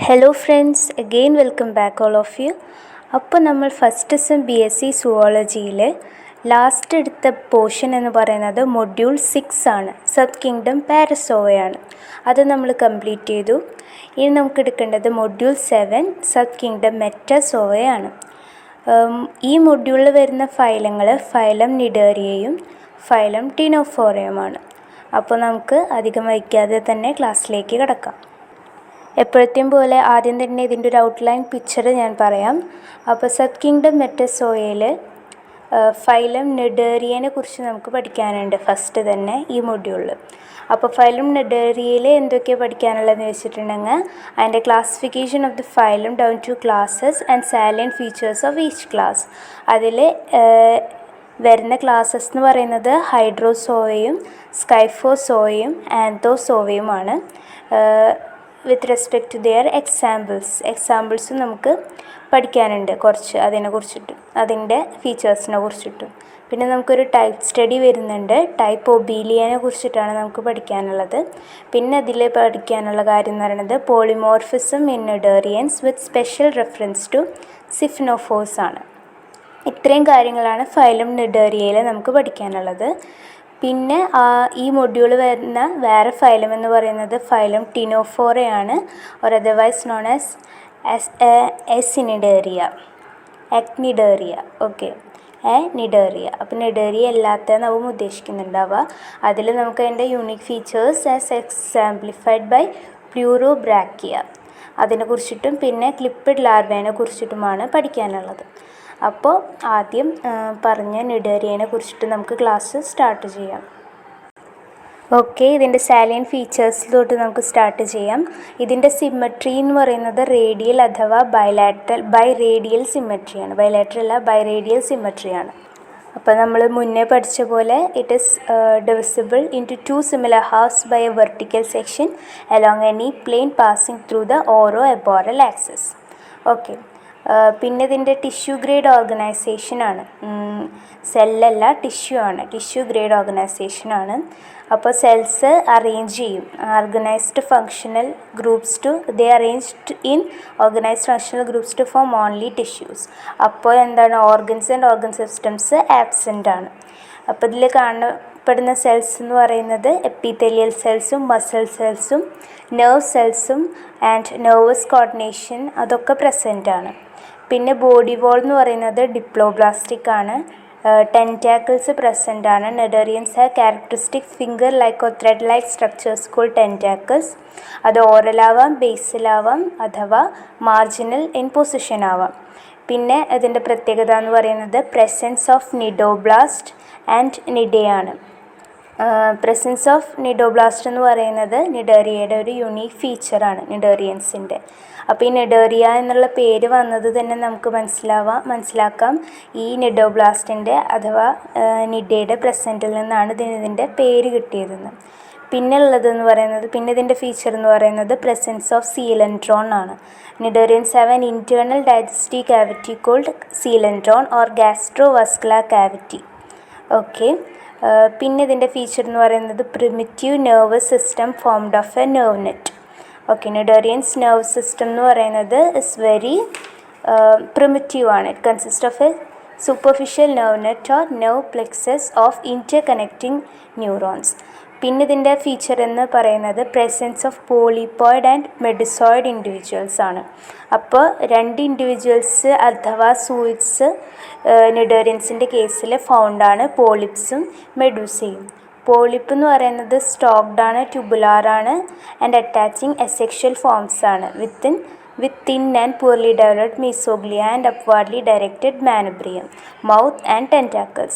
Hello friends, again welcome back all of you. അപ്പോൾ നമ്മൾ first sem BSc സുവോളജിയിൽ last എടുത്ത പോർഷൻ എന്ന് പറയുന്നത് മൊഡ്യൂൾ 6 ആണ്. സബ് കിങ്ഡം പാരസോവയാണ്. അത് നമ്മൾ കംപ്ലീറ്റ് ചെയ്തു. ഇനി നമുക്ക് എടുക്കേണ്ടത് മൊഡ്യൂൾ 7 സബ് കിങ്ഡം മെറ്റസോവയാണ്. ഈ മൊഡ്യൂളിൽ വരുന്ന ഫൈലങ്ങൾ ഫൈലം നിഡേറിയയും ഫൈലം ടിനോഫോറയുമാണ്. അപ്പോൾ നമുക്ക് അധികം വൈകാതെ തന്നെ ക്ലാസ്സിലേക്ക് കിടക്കാം. എപ്പോഴത്തെയും പോലെ ആദ്യം തന്നെ ഇതിൻ്റെ ഒരു ഔട്ട്ലൈൻ പിക്ചർ ഞാൻ പറയാം. അപ്പോൾ സബ് കിങ്ഡം മെറ്റസോയയിൽ ഫൈലം നിഡേറിയനെ കുറിച്ച് നമുക്ക് പഠിക്കാനുണ്ട് ഫസ്റ്റ് തന്നെ ഈ മൊഡ്യൂളിൽ. അപ്പോൾ ഫൈലം നിഡേറിയയിൽ എന്തൊക്കെയാണ് പഠിക്കാനുള്ളതെന്ന് വെച്ചിട്ടുണ്ടെങ്കിൽ അതിൻ്റെ classification of the phylum down to classes and salient features of each class. അതിൽ വരുന്ന ക്ലാസ്സസ് എന്ന് പറയുന്നത് ഹൈഡ്രോസോവയും സ്കൈഫോസോവയും ആൻതോസോവയുമാണ്. വിത്ത് റെസ്പെക്ട് ടു ദെയർ എക്സാമ്പിൾസും നമുക്ക് പഠിക്കാനുണ്ട് കുറച്ച് അതിനെക്കുറിച്ചിട്ടും അതിൻ്റെ ഫീച്ചേഴ്സിനെ കുറിച്ചിട്ടും. പിന്നെ നമുക്കൊരു ടൈപ്പ് സ്റ്റഡി വരുന്നുണ്ട്. ടൈപ്പ് ഒബീലിയനെ കുറിച്ചിട്ടാണ് നമുക്ക് പഠിക്കാനുള്ളത്. പിന്നെ അതിൽ പഠിക്കാനുള്ള കാര്യം എന്ന് പറയുന്നത് polymorphism in cnidarians with special reference to siphonophores ആണ്. ഇത്രയും കാര്യങ്ങളാണ് ഫൈലം നിഡേറിയയിൽ നമുക്ക് പഠിക്കാനുള്ളത്. പിന്നെ ഈ മൊഡ്യൂൾ വരുന്ന വേറെ ഫൈലം എന്ന് പറയുന്നത് ഫൈലം ടിനോഫോറയാണ്, or otherwise known as acnidaria. Okay, cnidaria. അപ്പോൾ നിഡേറിയ അല്ലാത്തതെന്നാവും ഉദ്ദേശിക്കുന്നുണ്ടാവുക. അതിൽ നമുക്ക് അതിൻ്റെ unique features as exemplified by pleurobrachia അതിനെക്കുറിച്ചിട്ടും പിന്നെ ക്ലിപ്പിഡ് ലാർവേനെ കുറിച്ചിട്ടുമാണ് പഠിക്കാനുള്ളത്. അപ്പോൾ ആദ്യം പറഞ്ഞ നിഡേറിയനെ കുറിച്ചിട്ട് നമുക്ക് ക്ലാസ് സ്റ്റാർട്ട് ചെയ്യാം. ഓക്കെ, ഇതിൻ്റെ സാലിയൻ ഫീച്ചേഴ്സിലോട്ട് നമുക്ക് സ്റ്റാർട്ട് ചെയ്യാം. ഇതിൻ്റെ സിമ്മട്രി എന്ന് പറയുന്നത് റേഡിയൽ അഥവാ ബൈറേഡിയൽ സിമ്മട്രിയാണ്. ബൈലാറ്ററൽ അല്ല, ബൈറേഡിയൽ സിമ്മട്രിയാണ്. അപ്പോൾ നമ്മൾ മുന്നേ പഠിച്ച പോലെ it is divisible into 2 similar halves by a vertical section along any plane passing through the oro aboral axis. Okay, പിന്നെ ഇതിൻ്റെ ടിഷ്യൂ ഗ്രേഡ് ഓർഗനൈസേഷനാണ്. സെല്ലല്ല, ടിഷ്യൂ ആണ്. ടിഷ്യൂ ഗ്രേഡ് ഓർഗനൈസേഷനാണ്. അപ്പോൾ സെൽസ് അറേഞ്ച് ചെയ്യും organised functional groups to form only tissues. അപ്പോൾ എന്താണ്, organs and organ systems absent ആണ്. അപ്പോൾ ഇതിൽ കാണപ്പെടുന്ന സെൽസ് എന്ന് പറയുന്നത് എപ്പിത്തലിയൽ സെൽസും മസിൽ സെൽസും നെർവ് സെൽസും ആൻഡ് നെർവസ് കോർഡിനേഷൻ അതൊക്കെ പ്രസൻ്റ് ആണ്. പിന്നെ ബോഡി വോൾ എന്ന് പറയുന്നത് ഡിപ്ലോബ്ലാസ്റ്റിക് ആണ്. ടെൻറ്റാക്കിൾസ് പ്രസൻ്റ് ആണ്. Cnidarians have characteristic finger like or thread like structures called tentacles. അത് ഓറലാവാം, ബേസിലാവാം അഥവാ മാർജിനൽ ഇൻ പൊസിഷൻ ആവാം. പിന്നെ അതിൻ്റെ പ്രത്യേകത എന്ന് പറയുന്നത് പ്രസൻസ് ഓഫ് നിഡോബ്ലാസ്റ്റ് ആൻഡ് നിഡയാണ്. പ്രസൻസ് ഓഫ് നിഡോബ്ലാസ്റ്റ് എന്ന് പറയുന്നത് നിഡേറിയയുടെ ഒരു യുണീക്ക് ഫീച്ചറാണ് നിഡേറിയൻസിൻ്റെ. അപ്പോൾ ഈ നിഡേറിയ എന്നുള്ള പേര് വന്നത് തന്നെ നമുക്ക് മനസ്സിലാക്കാം ഈ നിഡോബ്ലാസ്റ്റിൻ്റെ അഥവാ നിഡയുടെ പ്രസൻറ്റിൽ നിന്നാണ് ഇതിൻ്റെ പേര് കിട്ടിയതെന്ന്. പിന്നെ ഇതിൻ്റെ ഫീച്ചർ എന്ന് പറയുന്നത് പ്രസൻസ് ഓഫ് സീലൻട്രോൺ ആണ്. Cnidarians have an internal digestive cavity called coelenteron or gastrovascular cavity. Okay, പിന്നെ ഇതിൻ്റെ ഫീച്ചർ എന്ന് പറയുന്നത് primitive nervous system formed of a nerve net. Okay, cnidarians nerve system എന്ന് പറയുന്നത് ഇസ് വെരി പ്രിമിറ്റീവ് ആണ്. It consist of a superficial nerve net or nerve plexus of inter connecting neurons. പിന്നെ ഇതിൻ്റെ feature എന്ന് പറയുന്നത് presence of polypoid and medusoid individuals ആണ്. അപ്പോൾ 2 individuals അഥവാ സൂയിഡ്സ് നിഡേറിയൻസിൻ്റെ കേസിൽ ഫൗണ്ടാണ്, പോളിപ്സും മെഡൂസയും. പോളിപ്പ് എന്ന് പറയുന്നത് സ്റ്റോക്ഡ് ആണ്, ട്യൂബുലാറാണ് ആൻഡ് അറ്റാച്ചിങ് അസെക്ഷൽ ഫോംസ് ആണ് with thin and poorly developed mesoglea and upwardly directed manubrium, mouth and tentacles.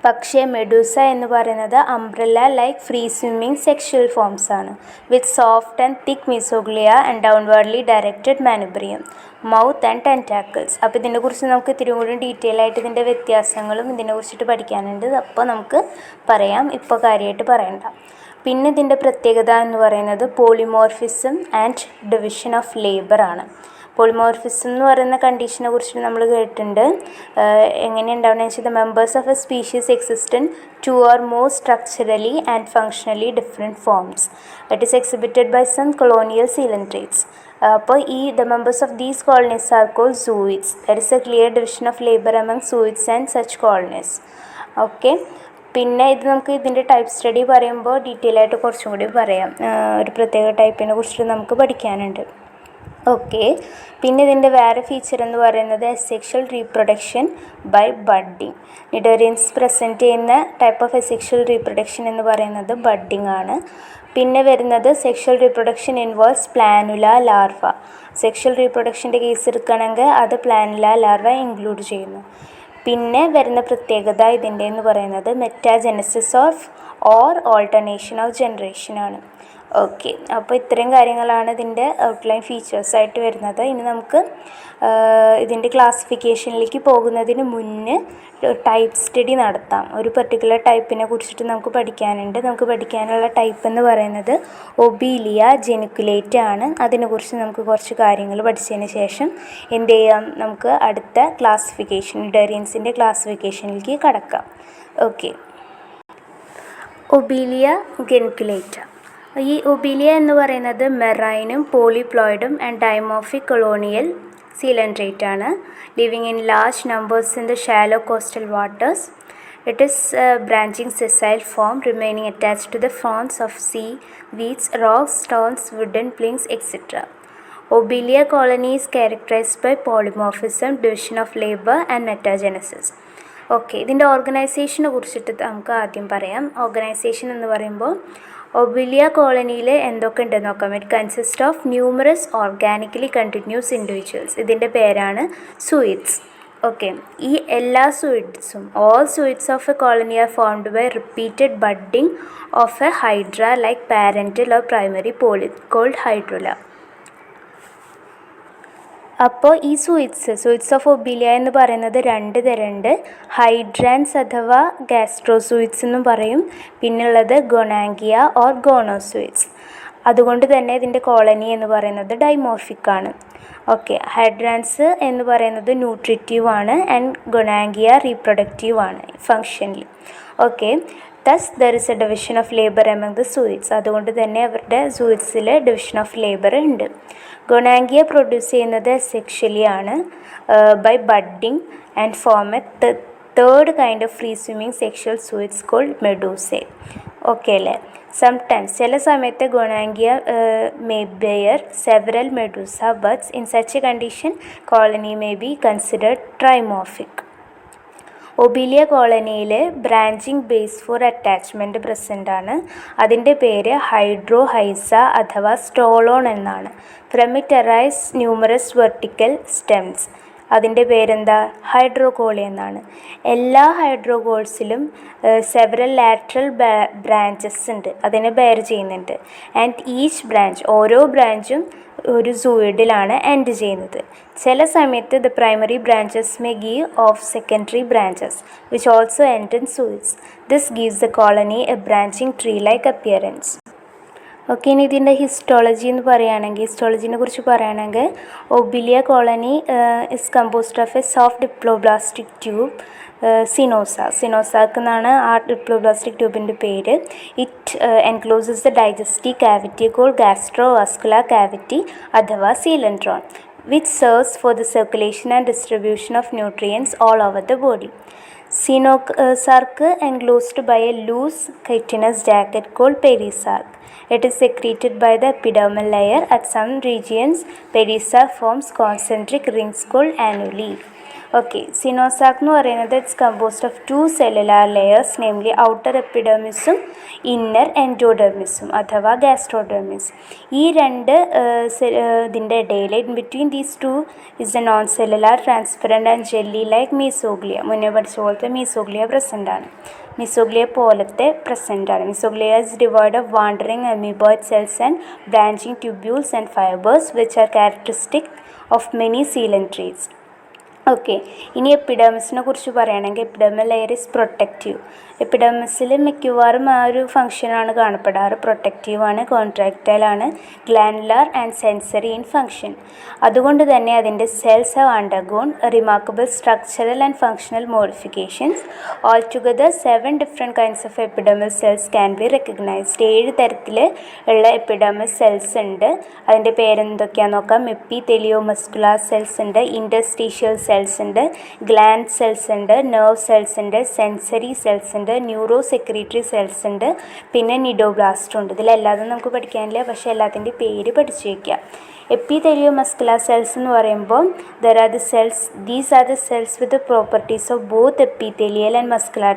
പക്ഷേ മെഡൂസ എന്ന് പറയുന്നത് umbrella like free swimming sexual forms ആണ് with soft and thick mesoglea and downwardly directed manubrium, mouth and tentacles. അപ്പോൾ ഇതിനെക്കുറിച്ച് നമുക്ക് ഇത്തിരി കൂടി detail ആയിട്ട് ഇതിൻ്റെ വ്യത്യാസങ്ങളും ഇതിനെക്കുറിച്ചിട്ട് പഠിക്കാനുണ്ട്. അപ്പോൾ നമുക്ക് പറയാം, ഇപ്പോൾ കാര്യമായിട്ട് പറയണ്ട. പിന്നെ ഇതിൻ്റെ പ്രത്യേകത എന്ന് പറയുന്നത് polymorphism and division of labour ആണ്. പോളിമോർഫിസം എന്ന് പറയുന്ന കണ്ടീഷനെ കുറിച്ച് നമ്മൾ കേട്ടിട്ടുണ്ട്. എങ്ങനെ ഉണ്ടാവുന്നത് വെച്ചാൽ the members of A species exist in 2 or more structurally and functionally different forms. It is exhibited by some colonial coelentrates. അപ്പോൾ the members of these colonies are called zooids. There is a clear division of labor among zooids and such colonies. Okay, പിന്നെ ഇത് നമുക്ക് ഇതിൻ്റെ type study പറയുമ്പോൾ detail ആയിട്ട് കുറച്ചും കൂടി പറയാം. ഒരു പ്രത്യേക ടൈപ്പിനെ കുറിച്ചിട്ട് നമുക്ക് പഠിക്കാനുണ്ട്. ഓക്കെ, പിന്നെ ഇതിൻ്റെ വേറെ ഫീച്ചർ എന്ന് പറയുന്നത് asexual reproduction by budding. Cnidarians present ചെയ്യുന്ന ടൈപ്പ് ഓഫ് അസെക്ഷൽ റീപ്രൊഡക്ഷൻ എന്ന് പറയുന്നത് ബഡ്ഡിങ് ആണ്. പിന്നെ വരുന്നത് sexual reproduction involves planula larva. Sexual റീപ്രൊഡക്ഷൻ്റെ കേസ് എടുക്കുകയാണെങ്കിൽ അത് പ്ലാനുല ലാർവ ഇൻക്ലൂഡ് ചെയ്യുന്നു. പിന്നെ വരുന്ന പ്രത്യേകത ഇതിൻ്റെ എന്ന് പറയുന്നത് metagenesis or alternation of generation ആണ്. ഓക്കെ, അപ്പോൾ ഇത്രയും കാര്യങ്ങളാണ് ഇതിൻ്റെ ഔട്ട്ലൈൻ ഫീച്ചേഴ്സായിട്ട് വരുന്നത്. ഇനി നമുക്ക് ഇതിൻ്റെ ക്ലാസിഫിക്കേഷനിലേക്ക് പോകുന്നതിന് മുന്നേ ടൈപ്പ് സ്റ്റഡി നടത്താം. ഒരു പർട്ടിക്കുലർ ടൈപ്പിനെ കുറിച്ചിട്ട് നമുക്ക് പഠിക്കാനുണ്ട്. നമുക്ക് പഠിക്കാനുള്ള ടൈപ്പ് എന്ന് പറയുന്നത് ഒബീലിയ ജെനിക്കുലേറ്റ് ആണ്. അതിനെക്കുറിച്ച് നമുക്ക് കുറച്ച് കാര്യങ്ങൾ പഠിച്ചതിന് ശേഷം എന്ത് ചെയ്യാം, നമുക്ക് അടുത്ത ക്ലാസിഫിക്കേഷൻ ഡെറിയൻസിൻ്റെ ക്ലാസിഫിക്കേഷനിലേക്ക് കടക്കാം. Okay, Obelia geniculata. ഈ ഒബീലിയ എന്ന് പറയുന്നത് മെറൈനും പോളിപ്ലോയിഡും ആൻഡ് ഡൈമോർഫിക് കൊളോണിയൽ സീലൻഡ്രേറ്റ് ആണ്. Living in large numbers in the shallow coastal waters. It is branching sessile form remaining attached to the fronds of sea weeds, rocks, stones, wooden piles etcetera. Obelia colony is characterised by polymorphism, division of labour and metagenesis. Okay, ഇതിൻ്റെ ഓർഗനൈസേഷനെ കുറിച്ചിട്ട് നമുക്ക് ആദ്യം പറയാം. Organisation എന്ന് പറയുമ്പോൾ Obelia കോളനിയിൽ എന്തൊക്കെ ഉണ്ടെന്ന് നോക്കാം. It consist of numerous organically continuous individuals. ഇതിൻ്റെ പേരാണ് സൂയിഡ്സ്. ഓക്കെ, ഈ എല്ലാ സൂയിഡ്സും all zooids of a colony are formed by repeated budding of a hydra like parental or primary polyp called hydrula. അപ്പോൾ ഈ സൂയിഡ്സ് ഓഫ് ഒബീലിയ എന്ന് പറയുന്നത് 2 തരമുണ്ട്. ഹൈഡ്രാൻസ് അഥവാ ഗാസ്ട്രോസൂയിഡ്സ് എന്നും പറയും. പിന്നുള്ളത് ഗൊണാങ്കിയ ഓർ ഗോണോസൂയിഡ്സ്. അതുകൊണ്ട് തന്നെ ഇതിൻ്റെ കോളനി എന്ന് പറയുന്നത് ഡൈമോർഫിക് ആണ്. ഓക്കെ, ഹൈഡ്രാൻസ് എന്ന് പറയുന്നത് ന്യൂട്രിറ്റീവ് ആണ് ആൻഡ് ഗൊണാങ്കിയ റീപ്രൊഡക്റ്റീവ് ആണ് functionally. Okay, thus there is a division of labor among the zooids. അതുകൊണ്ട് തന്നെ അവരുടെ സൂയിഡ്സിൽ ഡിവിഷൻ ഓഫ് ലേബർ ഉണ്ട്. ഗൊണാങ്കിയ പ്രൊഡ്യൂസ് ചെയ്യുന്നത് സെക്ഷലി ആണ് by budding and form a third kind of free swimming sexual zooids called medusae. Okay അല്ലേ? Sometimes ചില സമയത്ത് gonangia may bear several medusa buds. In such a condition colony may be considered trimorphic. Obelia കോളനിയിൽ branching base for attachment present ആണ്. അതിൻ്റെ പേര് hydrorhiza അഥവാ stolon എന്നാണ്. From it arise numerous vertical stems. അതിൻ്റെ പേരെന്താ? ഹൈഡ്രോകോളി എന്നാണ്. എല്ലാ ഹൈഡ്രോകോൾസിലും സെവറൽ ലാറ്ററൽ ബ്രാഞ്ചസ് ഉണ്ട്, അതിനെ ബെയർ ചെയ്യുന്നുണ്ട്. ആൻഡ് ഈച്ച് ബ്രാഞ്ച്, ഓരോ ബ്രാഞ്ചും ഒരു സൂയിഡിലാണ് എൻഡ് ചെയ്യുന്നത്. ചില സമയത്ത് the primary branches may give off secondary branches which also end in zooids. This gives the colony a branching tree like appearance. Okay, ഇനി ഇതിൻ്റെ ഹിസ്റ്റോളജീനെ കുറിച്ച് പറയുകയാണെങ്കിൽ Obelia colony is composed of a soft diploblastic tube coenosarc എന്നാണ് ആ diploblastic ട്യൂബിൻ്റെ പേര്. It encloses the digestive cavity called gastrovascular cavity അഥവാ coelenteron which serves for the circulation and distribution of nutrients all over the body. Sarc enclosed by a loose chitinous jacket called perisarc. It is secreted by the epidermal layer. At some regions, perisarc forms concentric rings called annuli. Okay, coenosarc എന്ന് പറയുന്നത് it's composed of 2 cellular layers, namely outer എപ്പിഡെർമിസും inner എൻഡോഡെർമിസും അഥവാ gastrodermis. ഈ 2 ഇതിൻ്റെ ഇടയിൽ in between these 2 is a non cellular transparent and jelly like mesoglea. മുന്നേ പഠിച്ച പോലത്തെ മീസോഗ്ലിയ പ്രസൻ്റാണ്. Mesoglea is devoid of wandering amoeboid cells and branching tubules and fibers which are characteristic of many coelentrates. Okay, ഇനി എപ്പിഡെർമിസിനെ കുറിച്ച് പറയുകയാണെങ്കിൽ epidermal layer is protective. എപ്പിഡെർമിസിൽ മിക്കവാറും ആ ഒരു ഫംഗ്ഷനാണ് കാണപ്പെടാറ്. പ്രൊട്ടക്റ്റീവാണ്, കോൺട്രാക്റ്റൈലാണ്, glandular and sensory in function. അതുകൊണ്ട് തന്നെ അതിൻ്റെ cells have undergone remarkable structural and functional modifications. All together 7 different kinds of epidermal cells can be recognised. 7 തരത്തിൽ ഉള്ള എപ്പിഡെർമൽ സെൽസ് ഉണ്ട്. അതിൻ്റെ പേരെന്തൊക്കെയാണെന്ന് നോക്കാം. എപ്പിതെലിയോ മസ്കുലാർ സെൽസ് ഉണ്ട്, ഇൻഡർസ്റ്റീഷ്യൽ സെൽസ് ഉണ്ട്, ഗ്ലാൻഡ് സെൽസ് ഉണ്ട്, നെർവ് സെൽസ് ഉണ്ട്, സെൻസറി സെൽസ് ഉണ്ട്, ന്യൂറോ സെക്രീറ്ററി സെൽസ് ഉണ്ട്, പിന്നെ നിഡോബ്ലാസ്റ്റ് ഉണ്ട്. ഇതിലെല്ലാതും നമുക്ക് പഠിക്കാനില്ല, പക്ഷേ എല്ലാത്തിൻ്റെ പേര് പഠിച്ചു വയ്ക്കുക. എപ്പിതെലിയോ മസ്കുലാർ സെൽസ് എന്ന് പറയുമ്പോൾ these are the cells with the properties of both epithelial and muscular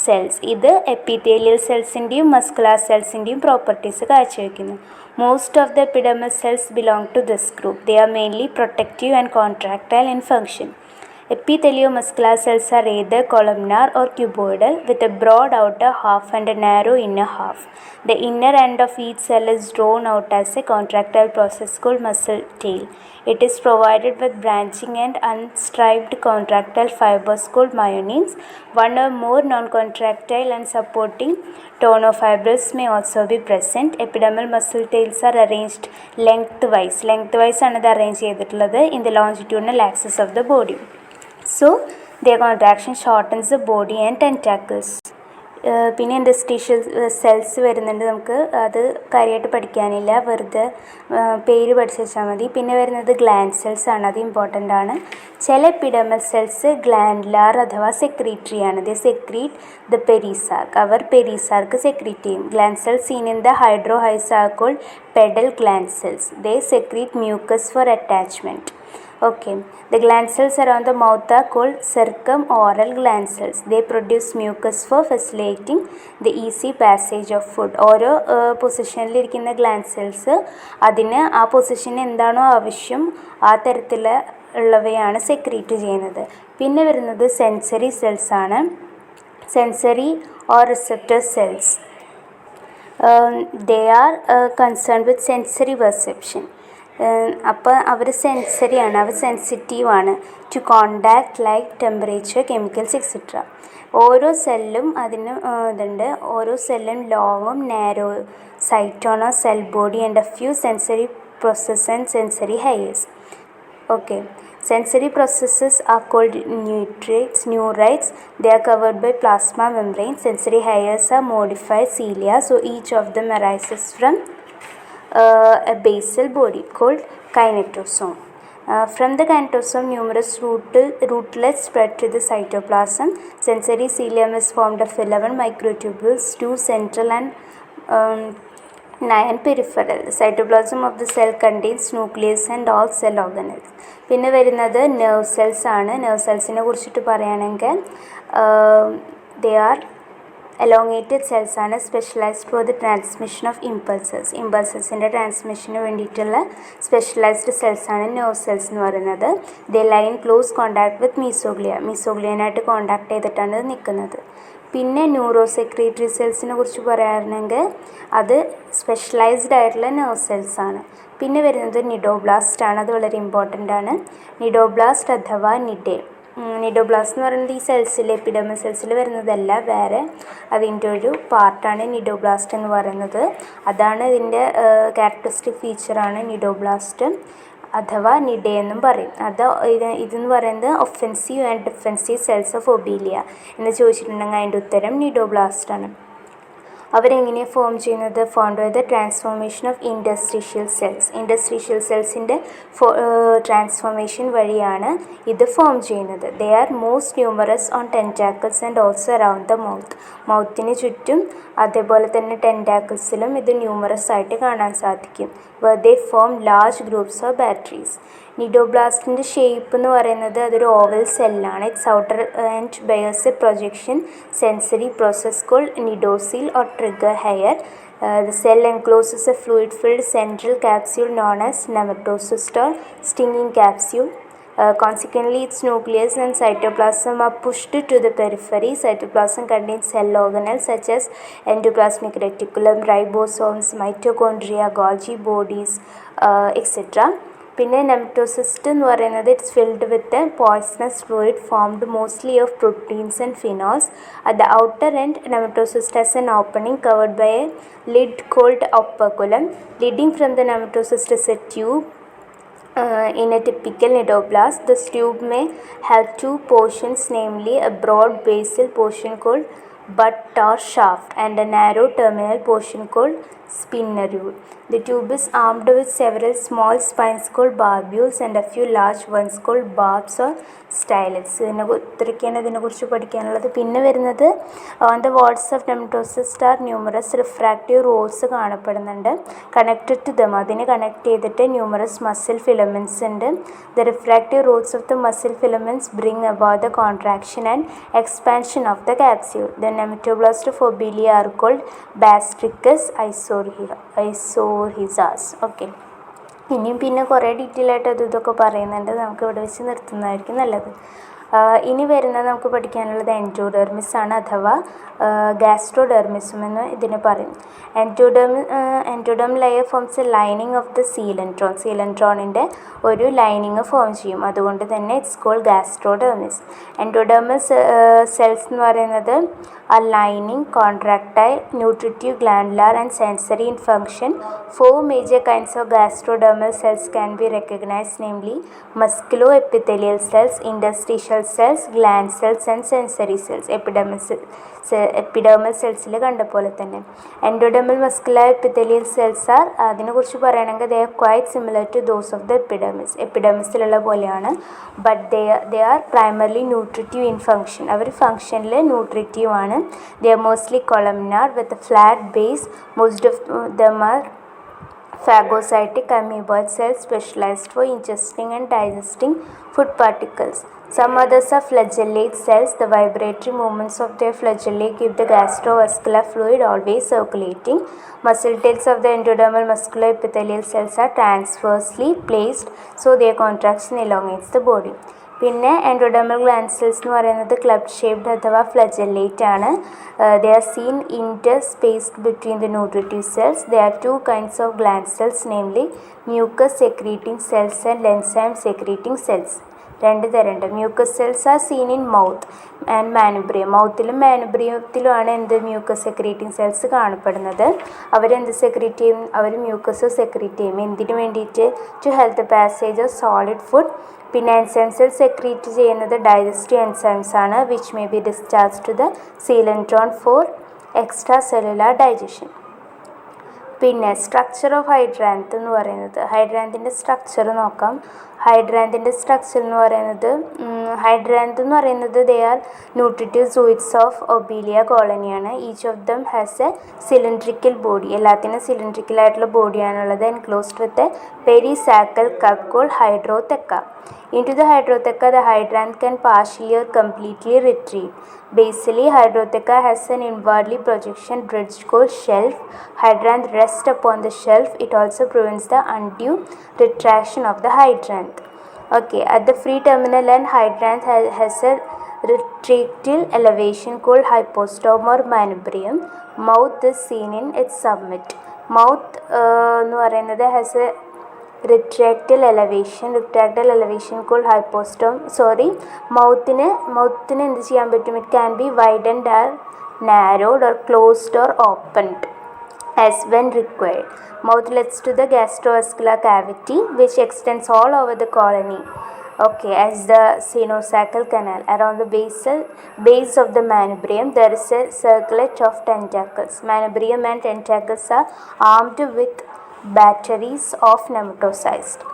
cells. ഇത് എപ്പിതെലിയൽ സെൽസിൻ്റെയും മസ്കുലാർ സെൽസിൻ്റെയും പ്രോപ്പർട്ടീസ് കാഴ്ചവെക്കുന്നു. Most of the epidermal cells belong to this group. They are mainly protective and contractile in function. Epitheliomuscular cells are either columnar or cuboidal with a broad outer half and a narrow inner half. The inner end of each cell is drawn out as a contractile process called muscle tail. It is provided with branching and unstriped contractile fibers called myonins. One or more non-contractile and supporting tonofibrils may also be present. Epidermal muscle tails are arranged lengthwise. Lengthwise ആണ് ഇത് arrange ചെയ്തിട്ടുള്ളത് in the longitudinal axis of the body. So, their contraction shortens the body and tentacles. പിന്നെ ഇൻഡസ്ട്രീഷ്യൽ cells വരുന്നുണ്ട്. നമുക്ക് അത് കാര്യമായിട്ട് പഠിക്കാനില്ല, വെറുതെ പേര് പഠിച്ചു വെച്ചാൽ മതി. പിന്നെ വരുന്നത് ഗ്ലാൻഡ് സെൽസ് ആണ്, അത് ഇമ്പോർട്ടൻ്റ് ആണ്. ചില എപ്പിഡെർമൽ സെൽസ് ഗ്ലാൻഡുലാർ അഥവാ സെക്രീറ്ററി ആണ്. They secrete the perisarc. അവർ പെരിസാർക്ക് സെക്രീറ്റ് ചെയ്യും. Gland cells seen in the ഹൈഡ്രോഹൈസാർക്കോൾ pedal gland cells. They secrete mucus for attachment. Okay, the gland cells around the mouth are called circumoral gland cells. They produce mucus for facilitating the easy passage of food. ഓരോ പൊസിഷനിലിരിക്കുന്ന gland cells അതിന് ആ പൊസിഷന് എന്താണോ ആവശ്യം ആ തരത്തിൽ ഉള്ളവയാണ് secrete ചെയ്യുന്നത്. പിന്നെ വരുന്നത് സെൻസറി സെൽസ് ആണ്. Sensory or receptor cells. They are concerned with sensory perception. അപ്പോൾ അവർ സെൻസറിയാണ്, അവർ സെൻസിറ്റീവാണ് to contact, light, temperature, chemicals etcetera. ഓരോ സെല്ലും അതിന് ഇതുണ്ട്. ഓരോ സെല്ലും ലോങ്ങും നാരോ സൈറ്റോണോ cell body and a few sensory process and sensory hairs. Okay, sensory processes are called neurites. They are covered by plasma membrane. Sensory hairs are modified cilia, so each of them arises from a basal body called kinetosome. From the kinetosome, numerous rootlets spread to the cytoplasm. Sensory cilium is formed of 11 microtubules, 2 central and 9 peripheral. The cytoplasm of the cell contains nucleus and all cell organelles. പിന്നെ വരുന്നത് nerve cells ആണ്. Nerve സെൽസിനെ കുറിച്ചിട്ട് പറയുകയാണെങ്കിൽ they are elongated cells ആണ്. Specialised for the transmission of ഇമ്പൾസസിൻ്റെ ട്രാൻസ്മിഷന് വേണ്ടിയിട്ടുള്ള സ്പെഷ്യലൈസ്ഡ് സെൽസ് ആണ് നെർവ് സെൽസ് എന്ന് പറയുന്നത്. They line close contact with മീസോഗ്ലിയനായിട്ട് കോണ്ടാക്ട് ചെയ്തിട്ടാണ് നിൽക്കുന്നത്. പിന്നെ ന്യൂറോ സെക്രീറ്ററി സെൽസിനെ കുറിച്ച് പറയുകയാണെങ്കിൽ അത് സ്പെഷ്യലൈസ്ഡ് ആയിട്ടുള്ള നെർവ് സെൽസ് ആണ്. പിന്നെ വരുന്നത് നിഡോബ്ലാസ്റ്റ് ആണ്. അത് വളരെ ഇമ്പോർട്ടൻ്റ് ആണ്. നിഡോബ്ലാസ്റ്റ് അഥവാ നിഡോബ്ലാസ്റ്റ് എന്ന് പറയുന്നത് ഈ സെൽസിൽ, എപ്പിഡെർമൽ സെൽസിൽ വരുന്നതല്ല, വേറെ അതിൻ്റെ ഒരു പാർട്ടാണ് നിഡോബ്ലാസ്റ്റ് എന്ന് പറയുന്നത്. അതാണ് ഇതിൻ്റെ ക്യാരക്ടറിസ്റ്റിക് ഫീച്ചറാണ് നിഡോബ്ലാസ്റ്റ് അഥവാ നിഡേ എന്നും പറയും. ഇതെന്ന് പറയുന്നത് offensive and defensive cells of Obelia എന്ന് ചോദിച്ചിട്ടുണ്ടെങ്കിൽ അതിൻ്റെ ഉത്തരം നിഡോബ്ലാസ്റ്റ് ആണ്. അവരെങ്ങനെയാണ് ഫോം ചെയ്യുന്നത്? Formed by the transformation of interstitial സെൽസിൻ്റെ ട്രാൻസ്ഫോർമേഷൻ വഴിയാണ് ഇത് ഫോം ചെയ്യുന്നത്. They are most numerous on tentacles and also around the മൗത്തിന് ചുറ്റും, അതേപോലെ തന്നെ ടെൻറ്റാക്കിൾസിലും ഇത് ന്യൂമറസ് ആയിട്ട് കാണാൻ സാധിക്കും. They form large groups of batteries. നിഡോബ്ലാസ്റ്റിൻ്റെ ഷേപ്പ് എന്ന് പറയുന്നത് അതൊരു ഓവൽ സെല്ലാണ്. It's outer and bears a projection sensory process called cnidocil or trigger hair. The cell encloses a fluid-filled central capsule known as nematocyst or stinging capsule. Consequently, its nucleus and cytoplasm are pushed to the periphery. Cytoplasm contains cell organelles such as endoplasmic reticulum, ribosomes, mitochondria, Golgi bodies, etc. പിന്നെ nematocyst എന്ന് പറയുന്നത് it's filled with a poisonous fluid formed mostly of proteins and phenols. At the outer end nematocyst has an opening covered by a lid called operculum. Leading from the nematocyst is a tube in a typical nidoblast. This tube may have two portions, namely a broad basal portion called bud or shaft and a narrow terminal portion called spinnerule. The tube is armed with several small spines called barbules and a few large ones called barbs or stylets. ഇത്രയൊക്കെയാണ് ഇതിനെക്കുറിച്ച് പഠിക്കാനുള്ളത്. പിന്നെ വരുന്നത് on the walls of nematocyst are numerous refractive rods കാണപ്പെടുന്നുണ്ട്. Connected to them, അതിനെ connect ചെയ്തിട്ട് numerous muscle filaments ഉണ്ട്. The refractive rods of the muscle filaments bring about the contraction and expansion of the capsule. The nematoblast of Obelia are called Bastricus isorhizas. Okay, ഇനിയും പിന്നെ കുറേ detail ആയിട്ട് ഇതൊക്കെ പറയുന്നുണ്ട്. നമുക്ക് ഇവിടെ വെച്ച് നിർത്തുന്നതായിരിക്കും നല്ലത്. ഇനി വരുന്നത് നമുക്ക് പഠിക്കാനുള്ളത് എൻഡോഡെർമിസ് ആണ്, അഥവാ ഗാസ്ട്രോഡെർമിസം എന്ന് ഇതിന് പറയും. Endodermal layer forms a lining of the coelenteron. സീലൻട്രോണിൻ്റെ ഒരു ലൈനിങ് ഫോം ചെയ്യും, അതുകൊണ്ട് തന്നെ it's called gastrodermis. Endodermal cells എന്ന് പറയുന്നത് a lining, contractile, nutritive, glandular and sensory in function. 4 major kinds of gastrodermal cells can be recognized, namely musculoepithelial cells, interstitial cells, gland cells and sensory cells. എപ്പിഡെർമൽ സെൽസിൽ കണ്ട പോലെ തന്നെ endodermal muscular epithelial cells are, അതിനെക്കുറിച്ച് പറയുകയാണെങ്കിൽ they are quite similar to those of the epidermis. എപ്പിഡെർമിസിലുള്ള പോലെയാണ്, but they are primarily nutritive in function. അവർ ഫങ്ഷനിൽ ന്യൂട്രിറ്റീവ് ആണ്. They are mostly columnar with flat base. Most of them are phagocytic amoeboid cells specialized for ingesting and digesting food particles. Some others are flagellate cells. The vibratory movements of their flagellae keep the gastrovascular fluid always circulating. Muscle tails of the endodermal muscular epithelial cells are transversely placed, so their contraction elongates the body. പിന്നെ endodermal gland cells എന്ന് പറയുന്നത് club shaped അഥവാ flagellate ആണ്. They are seen interspaced between the nutritive cells. They are 2 kinds of gland cells, namely mucus secreting cells and enzyme secreting cells. 2 തരമുണ്ട്. Mucus cells are seen in mouth and manubrium. മൗത്തിലും മാനുബ്രിയത്തിലുമാണ് mucus secreting cells കാണപ്പെടുന്നത്. അവരെന്ത് secrete ചെയ്യും? അവർ mucus secrete ചെയ്യും. എന്തിനു വേണ്ടിയിട്ട്? To help the passage of solid food. പിന്നെ എൻസൈം സെൽസ് സെക്രീറ്റ് ചെയ്യുന്നത് ഡൈജസ്റ്റീവ് എൻസൈംസ് ആണ്, which may be discharge to the coelenteron for extra cellular digestion. പിന്നെ സ്ട്രക്ചർ ഓഫ് ഹൈഡ്രാന്ത് എന്ന് പറയുന്നത്, ഹൈഡ്രാന്തിൻ്റെ സ്ട്രക്ചർ നോക്കാം. ഹൈഡ്രാന്തിൻ്റെ സ്ട്രക്ചർ എന്ന് പറയുന്നത് they are nutritive zooids of Obelia കോളനിയാണ്. Each of them has a cylindrical body. എല്ലാത്തിനും സിലിണ്ട്രിക്കൽ ആയിട്ടുള്ള ബോഡിയാണുള്ളത്. Enclosed with a perisarcal cup called hydrotheca. Into the hydrotheca, the hydranth can partially or completely retreat. Basally, hydrotheca has an inwardly projection bridge called shelf. Hydranth rests upon the shelf. It also prevents the undue retraction of the hydranth. Okay, at the free terminal end, hydranth has a retractile elevation called hypostome or manubrium. Mouth is seen in its summit. Mouth എന്ന് പറയുന്നത് has a retractile elevation called hypostome. മൗത്തിന് എന്ത് ചെയ്യാൻ പറ്റും? It can be widened or narrowed or closed or opened as when required. Mouth leads to the gastrovascular cavity which extends all over the colony, okay, as the sinosacral canal. Around the base of the manubrium there is a circlet of tentacles. Manubrium and tentacles are armed with batteries of nematocysts.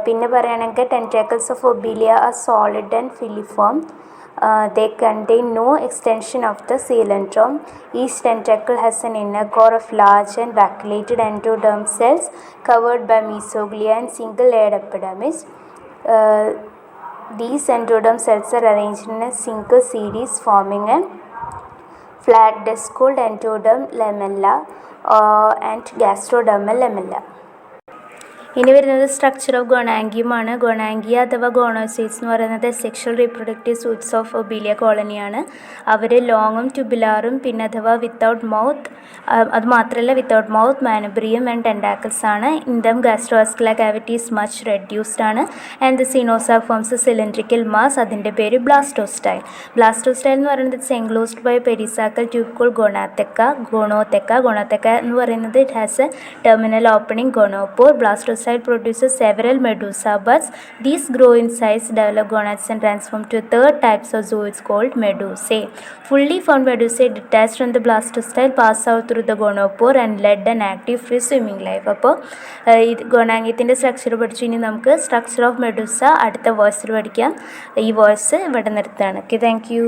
പിന്നെ പറയുകയാണെങ്കിൽ tentacles of Obelia are solid and filiform. They contain no extension of the coelentrum. Each tentacle has an inner core of large and vacuolated endoderm cells covered by mesoglea and single-layered epidermis. These endoderm cells are arranged in a single series forming a flat disc called endoderm lamella and gastrodermal lamella. ഇനി വരുന്നത് structure of ഗൊണാങ്കിയമാണ്. ഗൊണാങ്കിയ അഥവാ gonozooids എന്ന് പറയുന്നത് sexual reproductive zooids of Obelia കോളനിയാണ്. അവർ ലോങ്ങും ട്യൂബുലാറും പിന്നെ അഥവാ വിത്തൗട്ട് മൗത്ത്, അത് മാത്രമല്ല without mouth, manubrium and tentacles ആണ്. ഇൻഡം gastrovascular cavity is much reduced ആണ്. And the coenosarc forms cylindrical mass. അതിൻ്റെ പേര് ബ്ലാസ്റ്റോസ്റ്റൈൽ. ബ്ലാസ്റ്റോസ്റ്റൈൽ എന്ന് പറയുന്നത് it's enclosed by perisarcal tube called gonotheca എന്ന് പറയുന്നത് it has a terminal opening gonopore. Blastostyle produces several medusa buds. These grow in size, develop gonads and transform to a third types of zooids called medusae. Fully formed medusae detached from the blastostyle pass out through the gonopore and led an active free swimming life. അപ്പോൾ ഇത് ഗോണാങ്കിയത്തിൻ്റെ structure പഠിച്ചു. ഇനി നമുക്ക് structure of Medusa അടുത്ത വോയിസിൽ പഠിക്കാം. ഈ voice ഇവിടെ നിർത്തുകയാണ്. Okay, thank you.